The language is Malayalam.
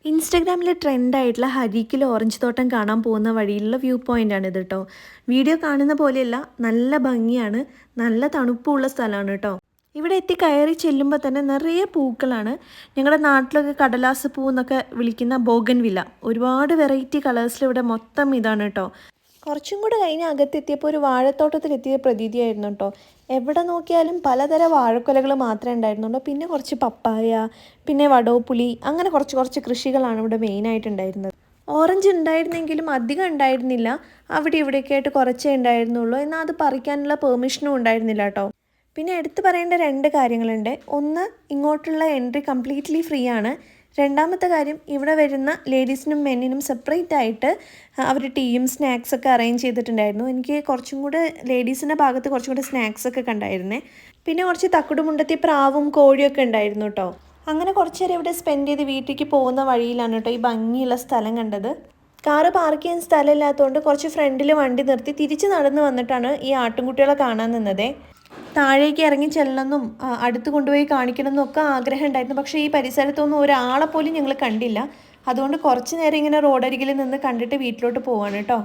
ഇൻസ്റ്റഗ്രാമിൽ ട്രെൻഡായിട്ടുള്ള ഹരിക്കിൽ ഓറഞ്ച് തോട്ടം കാണാൻ പോകുന്ന വഴിയിലുള്ള വ്യൂ പോയിൻ്റാണ് ഇത് കേട്ടോ. വീഡിയോ കാണുന്ന പോലെയല്ല, നല്ല ഭംഗിയാണ്, നല്ല തണുപ്പുള്ള സ്ഥലമാണ് കേട്ടോ. ഇവിടെ എത്തി കയറി ചെല്ലുമ്പോൾ തന്നെ നിറയെ പൂക്കളാണ്. ഞങ്ങളുടെ നാട്ടിലൊക്കെ കടലാസ് പൂ എന്നൊക്കെ വിളിക്കുന്ന ബോഗൻവില്ല. ഒരുപാട് വെറൈറ്റി കളേഴ്സിൽ ഇവിടെ മൊത്തം ഇതാണ് കേട്ടോ. കുറച്ചും കൂടെ കഴിഞ്ഞ് അകത്തെത്തിയപ്പോൾ ഒരു വാഴത്തോട്ടത്തിലെത്തിയ പ്രതീതിയായിരുന്നു കേട്ടോ. എവിടെ നോക്കിയാലും പലതരം വാഴക്കൊലകൾ മാത്രമേ ഉണ്ടായിരുന്നുള്ളൂ. പിന്നെ കുറച്ച് പപ്പായ, പിന്നെ വടോപ്പുളി, അങ്ങനെ കുറച്ച് കൃഷികളാണ് ഇവിടെ മെയിനായിട്ടുണ്ടായിരുന്നത്. ഓറഞ്ച് ഉണ്ടായിരുന്നെങ്കിലും അധികം ഉണ്ടായിരുന്നില്ല. അവിടെ ഇവിടെയൊക്കെ ആയിട്ട് കുറച്ചേ ഉണ്ടായിരുന്നുള്ളൂ. എന്നാൽ അത് പറിക്കാനുള്ള പെർമിഷനും ഉണ്ടായിരുന്നില്ല കേട്ടോ. പിന്നെ എടുത്തു പറയേണ്ട രണ്ട് കാര്യങ്ങളുണ്ട്. ഒന്ന്, ഇങ്ങോട്ടുള്ള എൻട്രി കംപ്ലീറ്റ്ലി ഫ്രീ ആണ്. രണ്ടാമത്തെ കാര്യം, ഇവിടെ വരുന്ന ലേഡീസിനും മെന്നിനും സെപ്പറേറ്റ് ആയിട്ട് അവർ ടീയും സ്നാക്സൊക്കെ അറേഞ്ച് ചെയ്തിട്ടുണ്ടായിരുന്നു. എനിക്ക് കുറച്ചും കൂടെ ലേഡീസിൻ്റെ ഭാഗത്ത് കുറച്ചും കൂടെ സ്നാക്സൊക്കെ കണ്ടായിരുന്നേ. പിന്നെ കുറച്ച് തക്കുടുമുണ്ടത്തി പ്രാവും കോഴിയൊക്കെ ഉണ്ടായിരുന്നു കേട്ടോ. അങ്ങനെ കുറച്ച് നേരം ഇവിടെ സ്പെൻഡ് ചെയ്ത് വീട്ടിലേക്ക് പോകുന്ന വഴിയിലാണ് കേട്ടോ ഈ ഭംഗിയുള്ള സ്ഥലം കണ്ടത്. കാറ് പാർക്ക് ചെയ്യാൻ സ്ഥലമില്ലാത്തതുകൊണ്ട് കുറച്ച് ഫ്രണ്ടിൽ വണ്ടി നിർത്തി തിരിച്ച് നടന്ന് വന്നിട്ടാണ് ഈ ആട്ടിൻകുട്ടികളെ കാണാൻ നിന്നത്. താഴേക്ക് ഇറങ്ങി ചെല്ലണമെന്നും അടുത്ത് കൊണ്ടുപോയി കാണിക്കണമെന്നും ഒക്കെ ആഗ്രഹം ഉണ്ടായിരുന്നു. പക്ഷേ ഈ പരിസരത്തൊന്നും ഒരാളെ പോലും ഞങ്ങൾ കണ്ടില്ല. അതുകൊണ്ട് കുറച്ച് നേരം ഇങ്ങനെ റോഡരികിൽ നിന്ന് കണ്ടിട്ട് വീട്ടിലോട്ട് പോവാണ് കേട്ടോ.